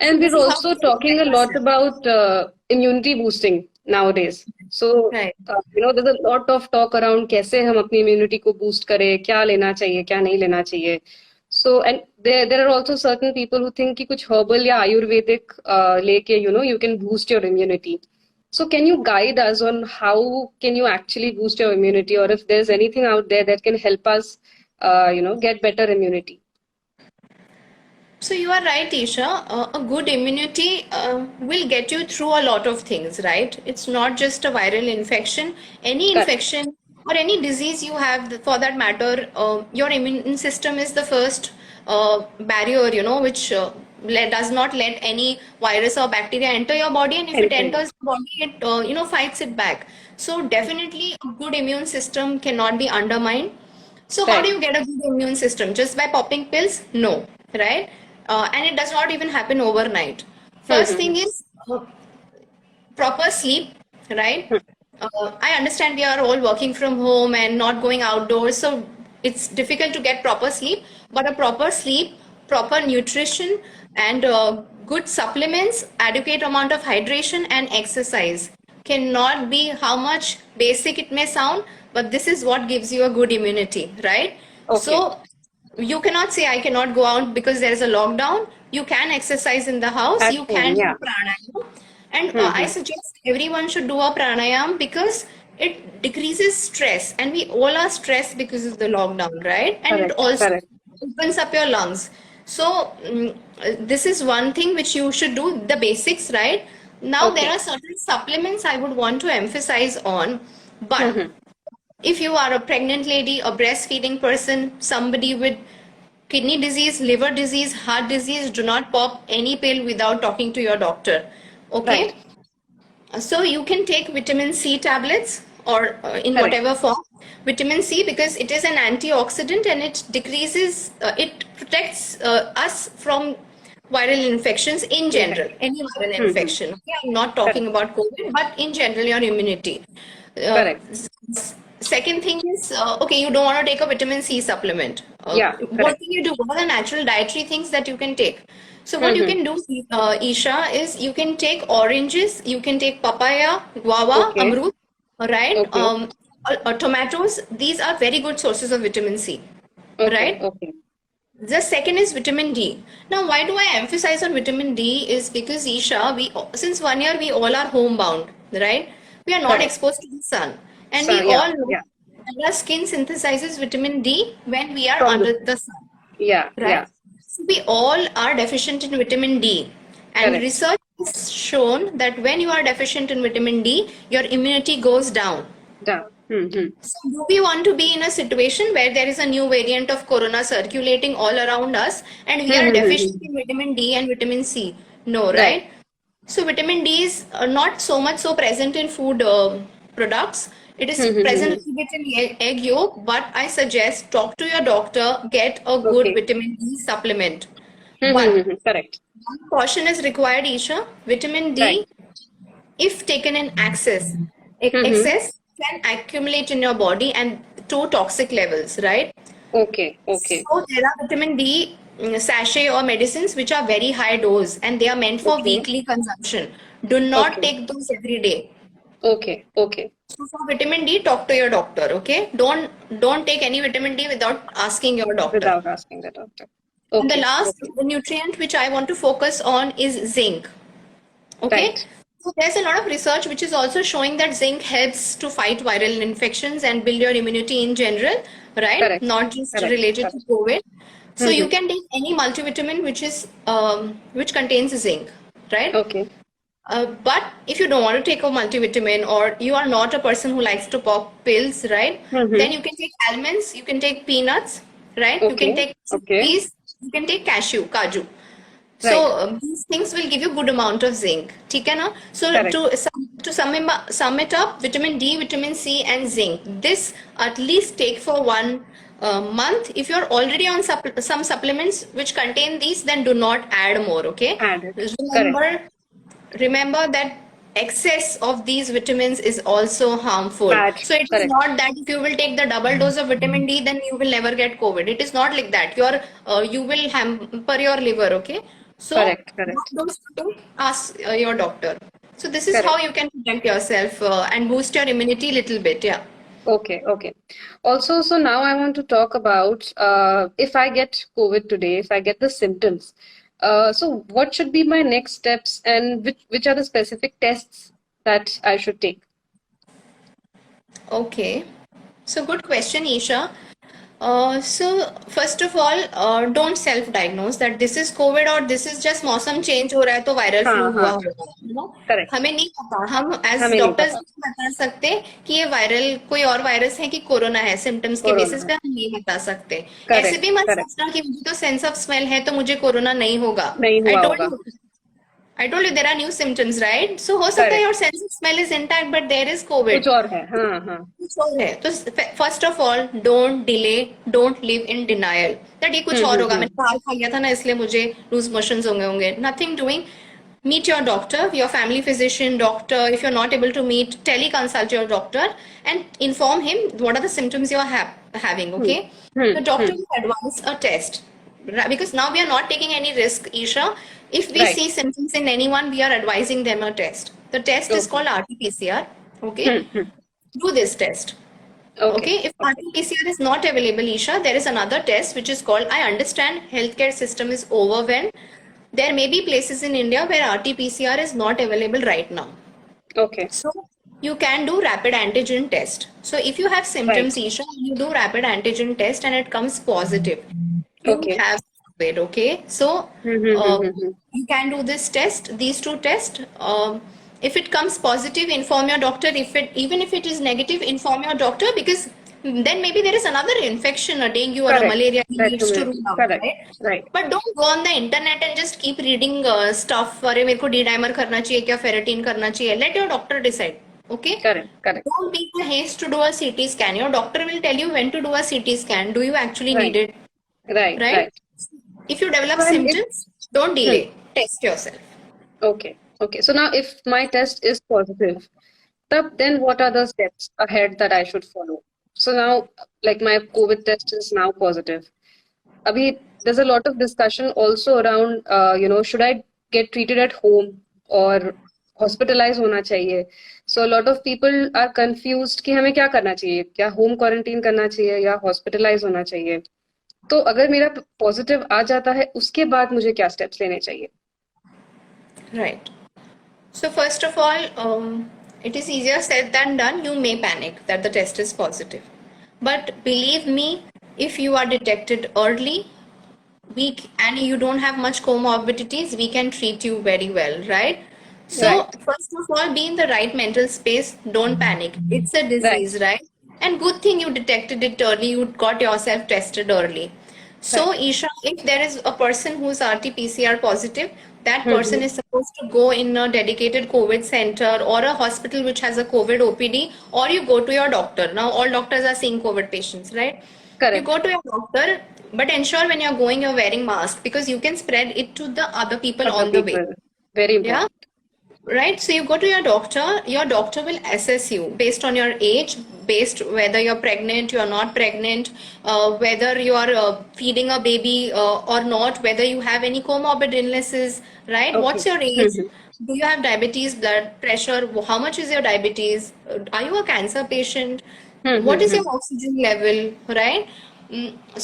And This we're is how also talking a lot about immunity boosting nowadays. So, right. there's a lot of talk around कैसे हम अपनी immunity को boost करें, क्या लेना चाहिए, क्या नहीं लेना चाहिए. So, and there are also certain people who think कि कुछ herbal या Ayurvedic लेके, you can boost your immunity. So, can you guide us on how can you actually boost your immunity, or if there's anything out there that can help us, get better immunity? So you are right, Isha. A good immunity will get you through a lot of things, right? It's not just a viral infection. Any Correct. infection or any disease you have, for that matter, your immune system is the first barrier, which does not let any virus or bacteria enter your body. And if it Anything. enters the body, it fights it back. So definitely, a good immune system cannot be undermined. So how do Right. you get a good immune system? Just by popping pills? No, right? And it does not even happen overnight. First thing is proper sleep, right? I understand we are all working from home and not going outdoors, so it's difficult to get proper sleep. But a proper sleep, proper nutrition, and good supplements, adequate amount of hydration and exercise cannot be how much basic it may sound, but this is what gives you a good immunity, right? Okay. So you cannot say I cannot go out because there is a lockdown. You can exercise in the house. At You home, can do yeah. pranayam. And I Mm-hmm. suggest everyone should do a pranayam because it decreases stress. And we all are stressed because of the lockdown, right? And it Correct, also correct. opens up your lungs. So this is one thing which you should do, the basics, right? Now there Okay. are certain supplements I would want to emphasize on, but Mm-hmm. if you are a pregnant lady, a breastfeeding person, somebody with kidney disease, liver disease, heart disease, do not pop any pill without talking to your doctor. Right. Okay? So you can take vitamin C tablets or in Correct. whatever form. Vitamin C because it is an antioxidant and it decreases, it protects us from viral infections in general, Infection. any viral Mm-hmm. infection. Okay? I'm not Correct. talking about COVID, but in general, your immunity. Uh, Correct. Second thing is, okay, you don't want to take a vitamin C supplement. Yeah, What correct. can you do? What are the natural dietary things that you can take? So what you Mm-hmm. can do, Isha, is you can take oranges, you can take papaya, guava, Okay. amrut, right? Okay. Tomatoes. These are very good sources of vitamin C, Okay. right? Okay. The second is vitamin D. Now, why do I emphasize on vitamin D is because Isha, we since 1 year we all are homebound, right? We are not Correct. exposed to the sun, and So we yeah, all know yeah. that our skin synthesizes vitamin D when we are From the under the sun, yeah, right? yeah. So we all are deficient in vitamin D, and Correct. research has shown that when you are deficient in vitamin D, your immunity goes down. Down. Mm-hmm. So, do we want to be in a situation where there is a new variant of corona circulating all around us and we are deficient Mm-hmm. in vitamin D and vitamin C? No, Right. right? So, vitamin D is not so much so present in food products. It is present Mm-hmm. a bit in egg yolk, but I suggest talk to your doctor, get a good Okay. vitamin D supplement. But Mm-hmm. Correct. one caution is required, Isha. Vitamin Right. D, if taken in Mm-hmm. excess can accumulate in your body and to toxic levels, right? Okay. Okay. So there are vitamin D sachet or medicines which are very high dose and they are meant for Okay. weekly consumption. Do not Okay. take those every day. Okay. Okay. So for vitamin D, talk to your doctor, okay? Don't take any vitamin D without asking your doctor. Without asking the doctor. And the Okay. last Okay. nutrient which I want to focus on is zinc. Okay, Right. so there's a lot of research which is also showing that zinc helps to fight viral infections and build your immunity in general, right? Correct. Not just Correct. related to Correct. COVID. So you Mm-hmm. can take any multivitamin which contains zinc, right? Okay. But if you don't want to take a multivitamin or you are not a person who likes to pop pills, right? Mm-hmm. Then you can take almonds, you can take peanuts, right? You can Okay. take Okay. chickpeas, you can take kaju. So Right. these things will give you good amount of zinc. ठीक है ना? So Correct. to sum it up, vitamin D, vitamin C, and zinc. This at least take for 1 month. If you're already on some supplements which contain these, then do not add more. Okay? Add it. Correct. Remember that excess of these vitamins is also harmful. Bad. So it is Correct. not that if you will take the double dose of vitamin D, then you will never get COVID. It is not like that. You will hamper your liver. Okay. So Correct, not correct, those two, ask your doctor. So this is how correct. you can protect yourself and boost your immunity little bit. Yeah. Okay, okay. Also, so now I want to talk about if I get COVID today, if I get the symptoms, so what should be my next steps and which are the specific tests that I should take? Okay. So good question, Isha. So first of all, don't self-diagnose that this is COVID or this is just मौसम change हो रहा है तो viral हाँ flu हुआ हाँ होगा, you know? Correct हमें नहीं पता, हम as हमें नहीं doctors पता नहीं बता सकते कि ये वायरल कोई और वायरस है कि कोरोना है, सिम्टम्स के कोरोना बेसिस है पे हम नहीं बता सकते। ऐसे करेक्ट भी मत करेक्ट सोचना कि मुझे तो सेंस ऑफ स्मेल है तो मुझे कोरोना नहीं होगा। नहीं आई हुआ टोल्ड होगा you I told you there are new symptoms, right? So हो सकता है correct your sense of smell is intact, but there is COVID. कुछ और है हाँ हाँ कुछ और है तो first of all don't delay, don't live in denial that ये कुछ और होगा, हम्म। मैंने बाहर खा लिया था ना इसलिए मुझे लूज मोशंस होंगे nothing doing. Meet your doctor, your family physician, doctor. If you're not able to meet, teleconsult your doctor and inform him what are the symptoms you are having. Hmm Okay, hmm the doctor hmm will advise a test. Because now we are not taking any risk, Isha. If we right see symptoms in anyone, we are advising them a test. The test is okay called RT-PCR. Okay, do this test. Okay Okay, if okay RT-PCR is not available, Isha, there is another test which is called, I understand healthcare system is overwhelmed. There may be places in India where RT-PCR is not available right now. Okay So you can do rapid antigen test. So if you have symptoms, right Isha, and you do rapid antigen test and it comes positive, you okay have COVID. Okay, so hmm you can do this test, these two tests. If it comes positive, inform your doctor. If it even if it is negative, inform your doctor because then maybe there is another infection, a dengue or a correct malaria he that needs to में rule out, correct right? Right But don't go on the internet and just keep reading stuff. अरे मेरे को D dimer करना चाहिए क्या, ferritin करना चाहिए? Let your doctor decide. Okay? Correct correct Don't be in a haste to do a CT scan. Your doctor will tell you when to do a CT scan. Do you actually need right it? Right Right? Right If you develop So and if symptoms, don't hmm, delay. Test yourself. okay, okay. So now if my test is positive, then what are the steps ahead that I should follow? So now, like my COVID test is now positive. Abhi, there's a lot of discussion also around, should I get treated at home or hospitalized होना चाहिए? So a lot of people are confused कि हमें क्या करना चाहिए? क्या home quarantine करना चाहिए या hospitalized होना चाहिए? तो अगर मेरा पॉजिटिव आ जाता है उसके बाद मुझे क्या स्टेप्स लेने चाहिए? Right. So first of all, it is easier said than done. You may panic that the test is positive. But believe me, if you are detected early, and you don't have much comorbidities, we can treat you very well, right? So Right, first of all, be in the right mental space. Don't panic. It's a right, disease, right? And good thing you detected it early. You got yourself tested early. So right. Isha, if there is a person who's RT-PCR positive, that person Mm-hmm. is supposed to go in a dedicated COVID center or a hospital which has a COVID OPD, or you go to your doctor. Now all doctors are seeing COVID patients, right? You go Correct. to your doctor, but ensure when you're going, you're wearing mask because you can spread it to the other people Other on the way. people. Very Yeah, important. right. So you go to your doctor will assess you based on your age, based whether you're pregnant, you're not pregnant, whether you're feeding a baby or not, whether you have any comorbid illnesses, right? Okay. What's your age? Mm-hmm. Do you have diabetes, blood pressure? How much is your diabetes? Are you a cancer patient? What is Mm-hmm. your oxygen level, right?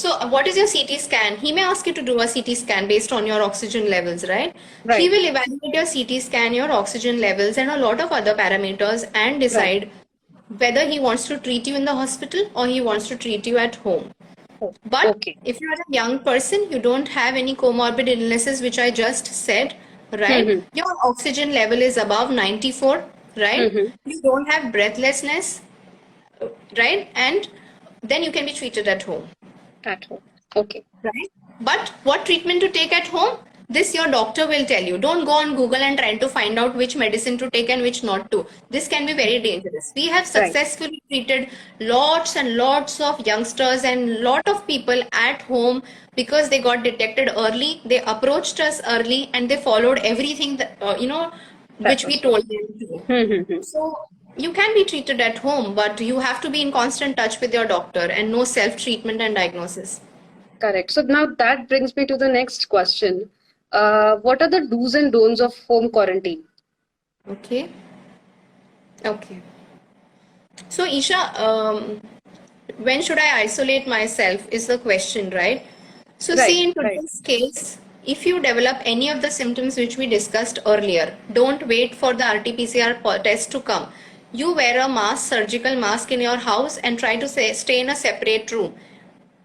So, what is your CT scan? He may ask you to do a CT scan based on your oxygen levels, right? He Right. will evaluate your CT scan, your oxygen levels, and a lot of other parameters and Right. decide whether he wants to treat you in the hospital or he wants to treat you at home. Oh, But okay. if you are a young person, you don't have any comorbid illnesses, which I just said, right? Mm-hmm. Your oxygen level is above 94, right? Mm-hmm. You don't have breathlessness, right? And then you can be treated at home, At home. Okay. right? But what treatment to take at home? This your doctor will tell you. Don't go on Google and try to find out which medicine to take and which not to. This can be very dangerous. We have Right. successfully treated lots and lots of youngsters and lot of people at home because they got detected early. They approached us early and they followed everything that, That which we was. told them to. Mm-hmm. So you can be treated at home, but you have to be in constant touch with your doctor and no self-treatment and diagnosis. Correct. So now that brings me to the next question. What are the do's and don'ts of home quarantine? Okay. Okay. So, Isha, when should I isolate myself is the question, right? So, see, Right, in right. today's case, if you develop any of the symptoms which we discussed earlier, don't wait for the RT-PCR test to come. You wear a mask, surgical mask in your house and try to stay in a separate room.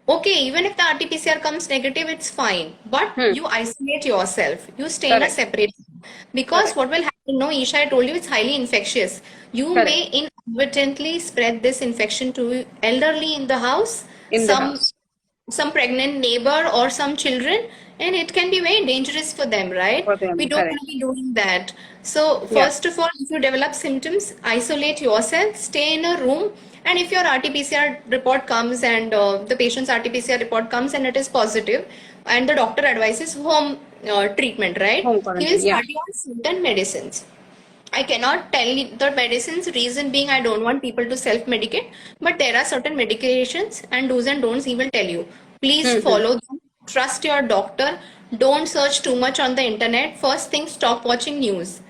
Okay, even if the RT-PCR comes negative, it's fine. But Hmm. you isolate yourself. You stay in a Correct, separate room. Because correct, what will happen? No, Isha, I told you it's highly infectious. You correct. may inadvertently spread this infection to elderly in the house, In the some house some pregnant neighbor or some children, and it can be very dangerous for them, right? for We them. don't want Correct. to be doing that. So Yeah. first of all, if you develop symptoms, isolate yourself, stay in a room, and if your RT-PCR report comes and the patient's RT-PCR report comes and it is positive, and the doctor advises home treatment, right? Home He will quarantine. Yeah. start you on certain medicines. I cannot tell you the medicines, reason being I don't want people to self-medicate, but there are certain medications and do's and don'ts he will tell you. Please Mm-hmm. follow them. Trust your doctor. Don't search too much on the internet. First thing, stop watching news.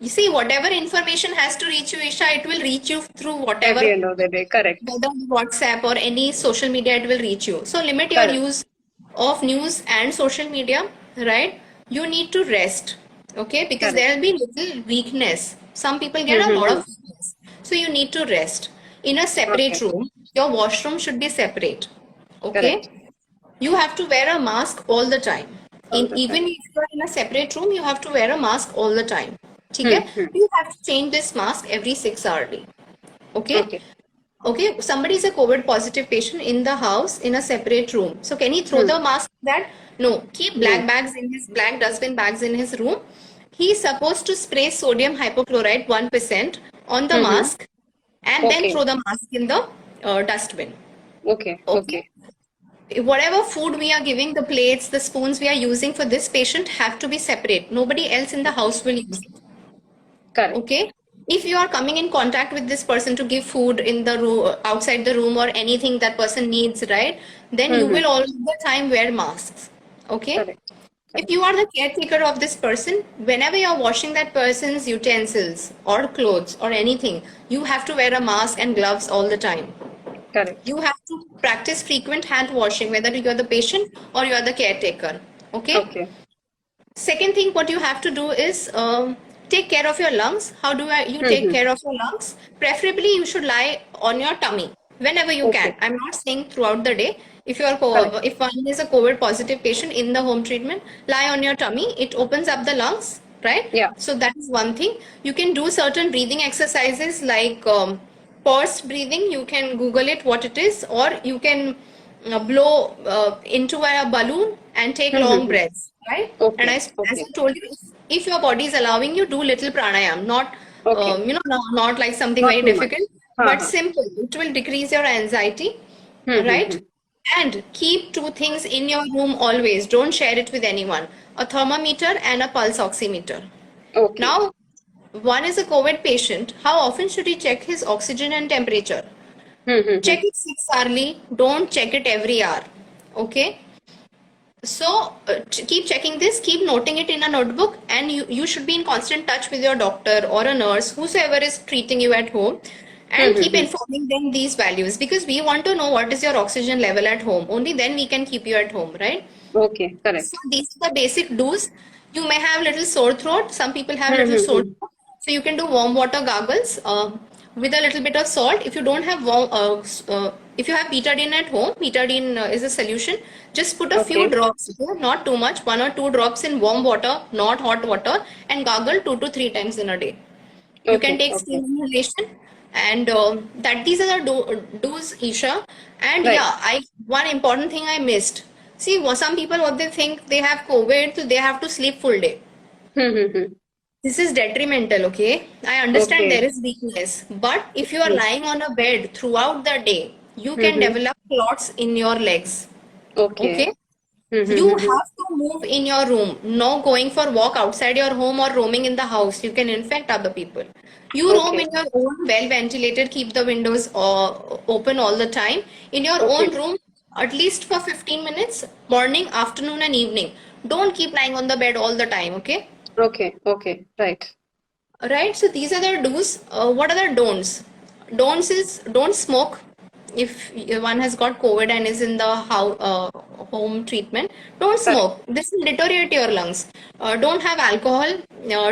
You see, whatever information has to reach you, Isha, it will reach you through At the whatever, end of the day. Correct. whether WhatsApp or any social media, it will reach you. So limit your Correct. use of news and social media, right? You need to rest, okay? Because Correct. there will be little weakness. Some people get a lot Mm-hmm. of weakness. So you need to rest in a separate Okay. room. Your washroom should be separate, Correct. okay? You have to wear a mask all the time. All In the even time. if you are in a separate room, you have to wear a mask all the time. Okay? Hmm. You have to change this mask every 6 hourly. Okay? Okay. Okay, somebody is a COVID positive patient in the house in a separate room. So can he throw Hmm. the mask that? No. Keep No. black dustbin bags in his room. He is supposed to spray sodium hypochlorite 1% on the Mm-hmm. mask and then Okay. throw the mask in the dustbin. Okay. Okay. Okay. Whatever food we are giving, the plates, the spoons we are using for this patient have to be separate. Nobody else in the house will use it. Correct. Okay. If you are coming in contact with this person to give food in the room, outside the room, or anything that person needs, right? Then you Mm-hmm. will all the time wear masks. Okay. Correct. If Correct. you are the caretaker of this person, whenever you are washing that person's utensils or clothes or anything, you have to wear a mask and gloves all the time. Correct. You have to practice frequent hand washing, whether you are the patient or you are the caretaker. Okay. Okay. Second thing, what you have to do is take care of your lungs. How do you take Mm-hmm. care of your lungs? Preferably, you should lie on your tummy whenever you can. Okay. I'm not saying throughout the day. If you are Correct. if one is a COVID positive patient in the home treatment, lie on your tummy. It opens up the lungs, right? Yeah. So that is one thing. You can do certain breathing exercises like pursed breathing. You can Google it what it is, or you can blow into a balloon and take long Mm-hmm. breaths, right? And Okay. as Okay. I told you, if your body is allowing you, do little pranayam, not Okay. not like something Not very too much. difficult, but Uh-huh. simple. It will decrease your anxiety, Mm-hmm. right? And keep two things in your room always. Don't share it with anyone. A thermometer and a pulse oximeter. Okay. Now, one is a COVID patient. How often should he check his oxygen and temperature? Mm-hmm. Check it 6 hourly. Don't check it every hour. Okay. So keep checking this, keep noting it in a notebook, and you should be in constant touch with your doctor or a nurse, whosoever is treating you at home, and keep Mm-hmm. informing them these values because we want to know what is your oxygen level at home. Only then we can keep you at home, right? Okay. So Correct. these are the basic do's. You may have little sore throat. Some people have little sore Mm-hmm. throat. So you can do warm water gargles with a little bit of salt. If you don't have warm, if you have betadine at home, betadine is a solution. Just put a few Okay. drops, okay, not too much, 1 or 2 drops in warm water, not hot water, and gargle 2 to 3 times in a day. You can Okay. take Okay. steam inhalation, and that these are the do's, Isha. And Right. yeah, I one important thing I missed. See, some people what they think they have COVID, so they have to sleep full day. Mm-hmm. This is detrimental, okay? I understand there Okay. is weakness, but if you are Yes. lying on a bed throughout the day, you can Mm-hmm. develop clots in your legs, Okay. okay? You Mm-hmm. have to move in your room, no going for walk outside your home or roaming in the house. You can infect other people. You roam Okay. in your own well ventilated, keep the windows open all the time in your own Okay. room, at least for 15 minutes, morning, afternoon, and evening. Don't keep lying on the bed all the time, okay? Okay, right. Right, so these are the do's. What are the don'ts? Don'ts is don't smoke. If one has got COVID and is in the home treatment, don't Correct. smoke. This will deteriorate your lungs. Don't have alcohol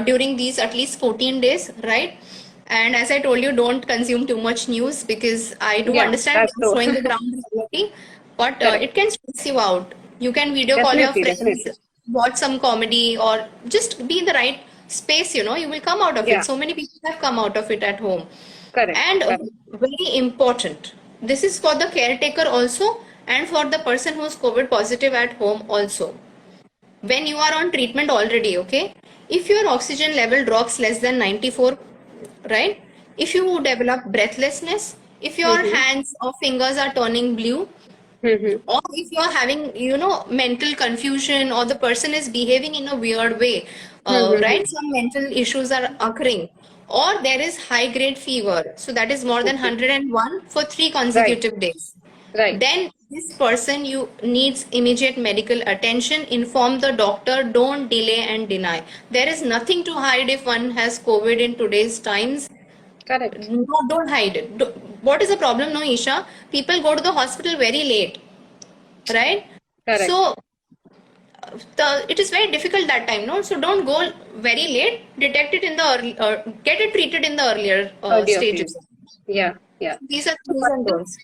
during these at least 14 days, right? And as I told you, don't consume too much news because I do Yeah, understand that's it is true. showing the ground reality, but Correct. it can stress you out. You can video call your Definitely, friends, definitely. watch some comedy, or just be in the right space, you will come out of it. Yeah, So many people have come out of it at home. correct, And correct. very important, this is for the caretaker also and for the person who's COVID positive at home also. When you are on treatment already, okay, if your oxygen level drops less than 94, right? If you develop breathlessness, if your Mm-hmm. hands or fingers are turning blue, Mm-hmm. or if you're having mental confusion, or the person is behaving in a weird way, Mm-hmm. right, some mental issues are occurring, or there is high grade fever, so that is more than Okay. 101 for 3 Right, consecutive days, right. then this person you needs immediate medical attention. Inform the doctor, don't delay and deny. There is nothing to hide. If one has COVID in today's times, Correct, no, don't hide it. What is the problem, no, Isha? People go to the hospital very late, right? correct. So it is very difficult that time, no? So don't go very late. Detect it in the early, get it treated in the earlier Earlier phase. stages. Yeah, yeah. These are So do's I and think don'ts.